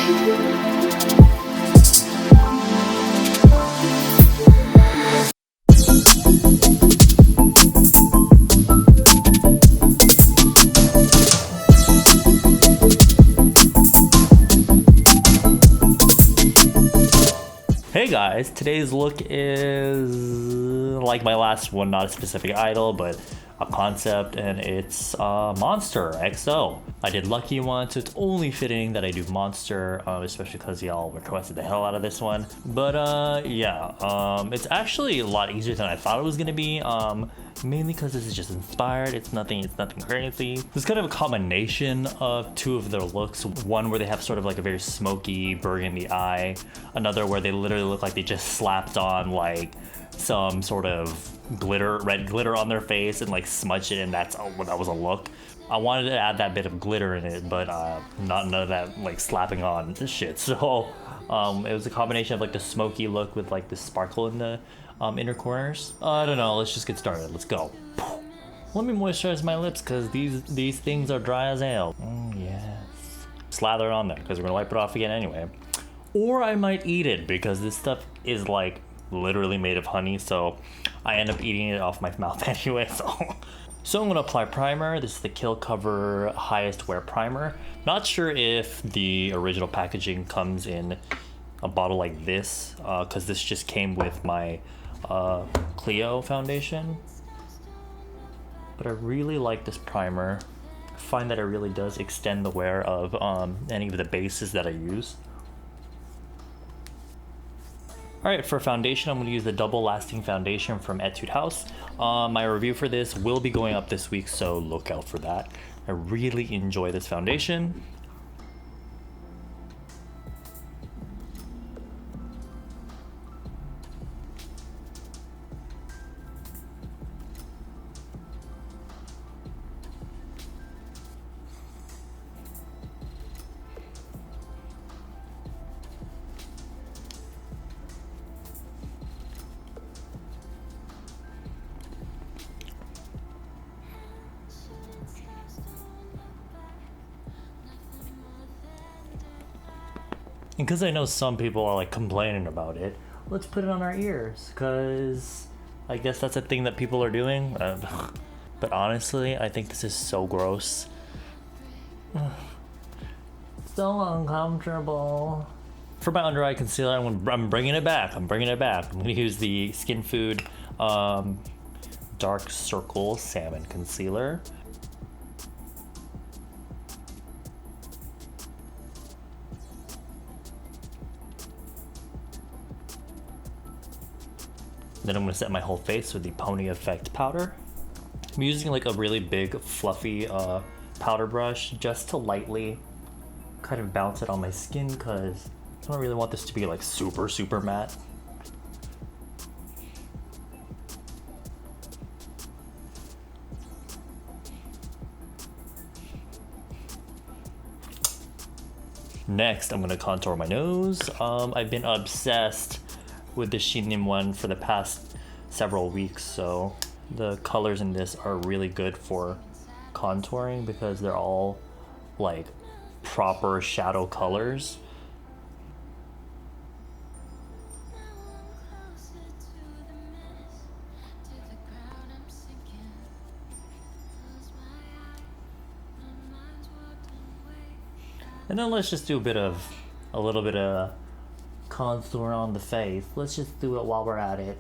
Hey guys, today's look is like my last one, not a specific idol, but a concept, and it's Monster EXO. I did Lucky one, so it's only fitting that I do Monster, especially because y'all requested the hell out of this one. But yeah, it's actually a lot easier than I thought it was gonna be. Mainly because this is just inspired. It's nothing crazy. It's kind of a combination of two of their looks. One where they have sort of like a very smoky burgundy eye. Another where they literally look like they just slapped on like some sort of red glitter on their face and like smudged it, and that was a look. I wanted to add that bit of glitter in it, but none of that like slapping on shit. So it was a combination of like the smoky look with like the sparkle in the inner corners. I don't know, let's just get started. Let's go. Let me moisturize my lips because these things are dry as hell. Yes. Slather it on there because we're gonna wipe it off again anyway. Or I might eat it because this stuff is like literally made of honey, so I end up eating it off my mouth anyway. So I'm gonna apply primer. This is the Kill Cover Highest Wear Primer. Not sure if the original packaging comes in a bottle like this, because this just came with my Clio foundation. But I really like this primer. I find that it really does extend the wear of any of the bases that I use. Alright, for foundation, I'm going to use the Double Lasting Foundation from Etude House. My review for this will be going up this week, so look out for that. I really enjoy this foundation. And because I know some people are like complaining about it, let's put it on our ears, because I guess that's a thing that people are doing. But honestly, I think this is so gross. So uncomfortable. For my under eye concealer, I'm bringing it back. I'm going to use the Skinfood Darkcircle Salmon Concealer. Then I'm going to set my whole face with the Pony Effect powder. I'm using like a really big fluffy powder brush just to lightly kind of bounce it on my skin, because I don't really want this to be like super matte. Next, I'm going to contour my nose. I've been obsessed with the Shin one for the past several weeks, so the colors in this are really good for contouring because they're all like proper shadow colors. And then let's just do a little bit of contour on the face. Let's just do it while we're at it.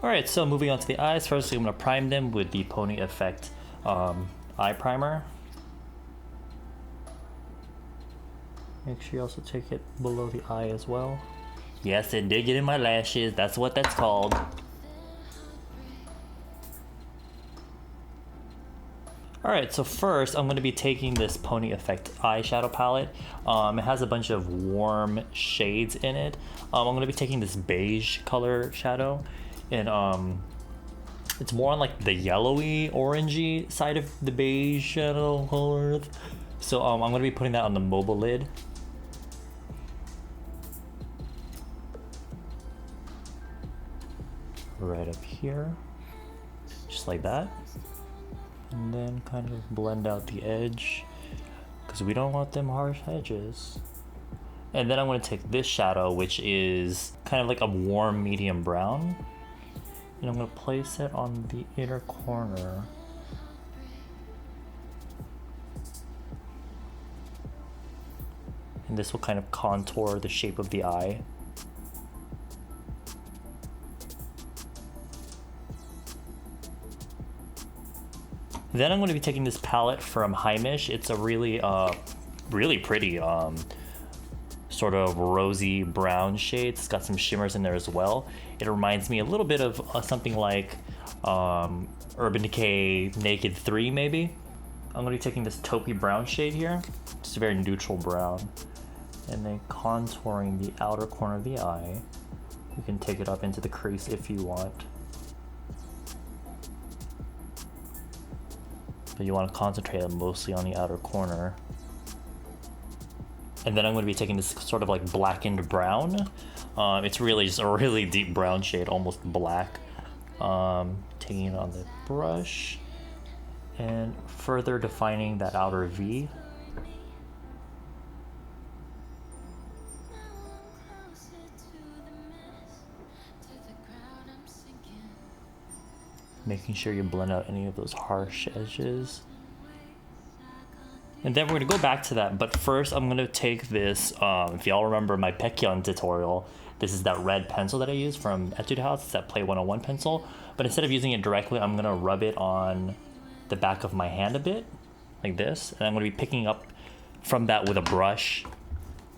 Alright, so moving on to the eyes. First, I'm going to prime them with the Pony Effect eye primer. Make sure you also take it below the eye as well. Yes, it did get in my lashes. That's what that's called. Alright, so first I'm going to be taking this Pony Effect eyeshadow palette. It has a bunch of warm shades in it. I'm going to be taking this beige color shadow, and it's more on like the yellowy orangey side of the beige shadow color. So I'm going to be putting that on the mobile lid. right up here, just like that. And then kind of blend out the edge because we don't want them harsh edges. And then I'm going to take this shadow, which is kind of like a warm medium brown, and I'm going to place it on the inner corner. And this will kind of contour the shape of the eye. Then I'm going to be taking this palette from Heimish. It's a really, really pretty sort of rosy brown shade. It's got some shimmers in there as well. It reminds me a little bit of something like Urban Decay Naked 3 maybe. I'm going to be taking this taupey brown shade here. It's a very neutral brown. And then contouring the outer corner of the eye. You can take it up into the crease if you want. But you want to concentrate it mostly on the outer corner. And then I'm going to be taking this sort of like blackened brown. It's really just a really deep brown shade, almost black. Taking it on the brush and further defining that outer V. Making sure you blend out any of those harsh edges. And then we're gonna go back to that, but first I'm gonna take this, if y'all remember my Pekyon tutorial, this is that red pencil that I used from Etude House. It's that Play 101 pencil, but instead of using it directly, I'm gonna rub it on the back of my hand a bit, like this, and I'm gonna be picking up from that with a brush,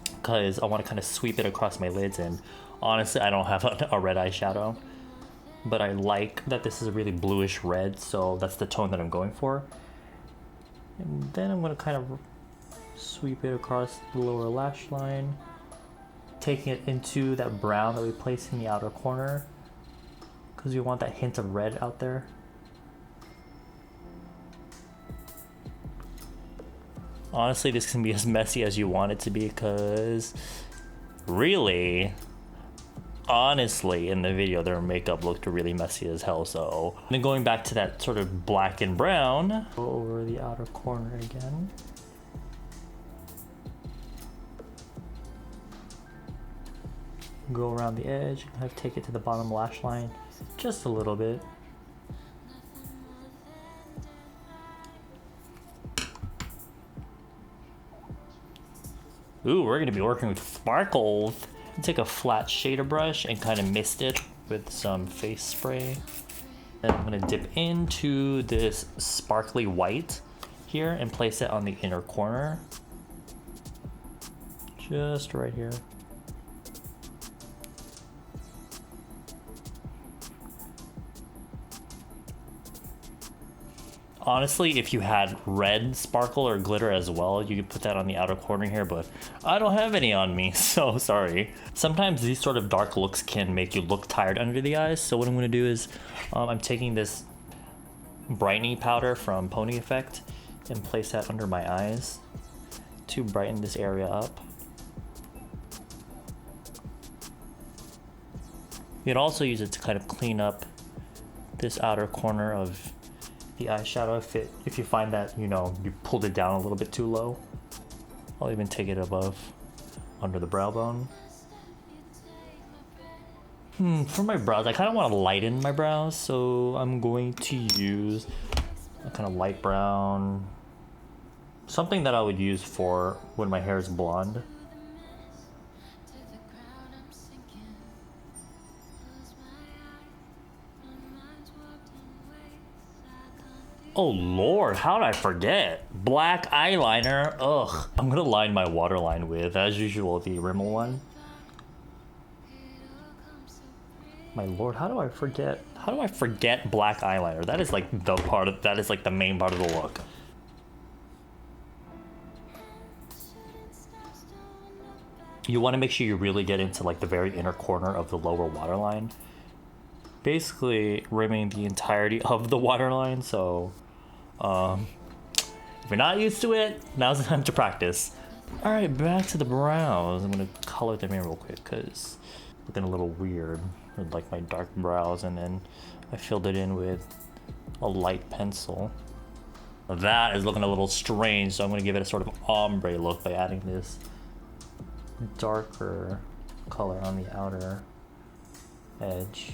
because I wanna kind of sweep it across my lids, and honestly, I don't have a red eyeshadow. But I like that this is a really bluish red, so that's the tone that I'm going for. And then I'm going to kind of sweep it across the lower lash line, taking it into that brown that we placed in the outer corner, because you want that hint of red out there. Honestly, this can be as messy as you want it to be, because really, honestly, in the video, their makeup looked really messy as hell, so. Then going back to that sort of black and brown, go over the outer corner again. Go around the edge, and kind of take it to the bottom lash line, just a little bit. Ooh, we're gonna be working with sparkles. Take a flat shader brush and kind of mist it with some face spray. Then I'm gonna dip into this sparkly white here and place it on the inner corner. Just right here. Honestly, if you had red sparkle or glitter as well, you could put that on the outer corner here, but I don't have any on me, so sorry. Sometimes these sort of dark looks can make you look tired under the eyes, so what I'm gonna do is I'm taking this brightening powder from Pony Effect and place that under my eyes to brighten this area up. You can also use it to kind of clean up this outer corner of the eyeshadow if you find that, you know, you pulled it down a little bit too low. I'll even take it above, under the brow bone. For my brows, I kind of want to lighten my brows, so I'm going to use a kind of light brown, something that I would use for when my hair is blonde. Oh lord, how did I forget? Black eyeliner, ugh. I'm gonna line my waterline with, as usual, the Rimmel one. My lord, how do I forget? How do I forget black eyeliner? That is like the part of, that is like the main part of the look. You wanna make sure you really get into like the very inner corner of the lower waterline. Basically rimming the entirety of the waterline, so if you're not used to it, now's the time to practice. Alright, back to the brows. I'm gonna color them in real quick because looking a little weird with like my dark brows, and then I filled it in with a light pencil. That is looking a little strange, so I'm going to give it a sort of ombre look by adding this darker color on the outer edge.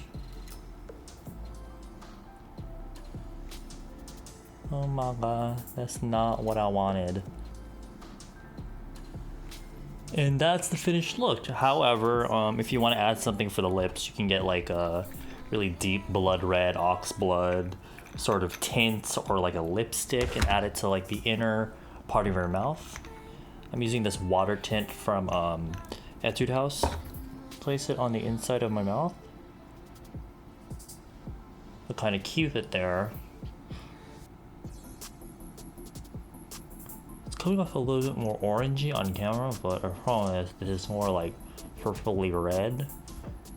Oh my god, that's not what I wanted. And that's the finished look. However, if you want to add something for the lips, you can get like a really deep blood red, ox blood sort of tint, or like a lipstick, and add it to like the inner part of your mouth. I'm using this water tint from Etude House. Place it on the inside of my mouth. To kind of keep it there. It's coming off a little bit more orangey on camera, but I promise this is more like purpley red,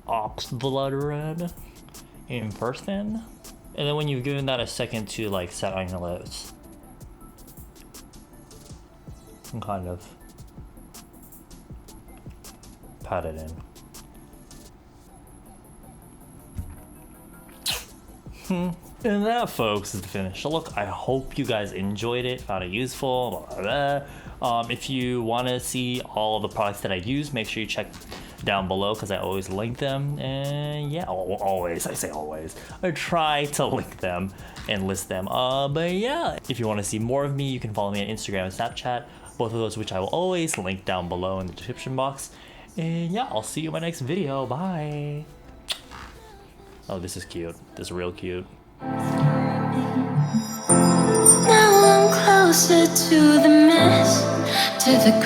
ox blood red in person. And then when you've given that a second to like set on your lips, and kind of pat it in. And that, folks, is the finished look. I hope you guys enjoyed it, found it useful, blah, blah, blah. If you want to see all of the products that I use, make sure you check down below, because I always link them. And yeah, always, I say always, I try to link them and list them. But yeah, if you want to see more of me, you can follow me on Instagram and Snapchat, both of those which I will always link down below in the description box. And yeah, I'll see you in my next video. Bye. Oh, this is cute. This is real cute. Now I'm closer to the mess, to the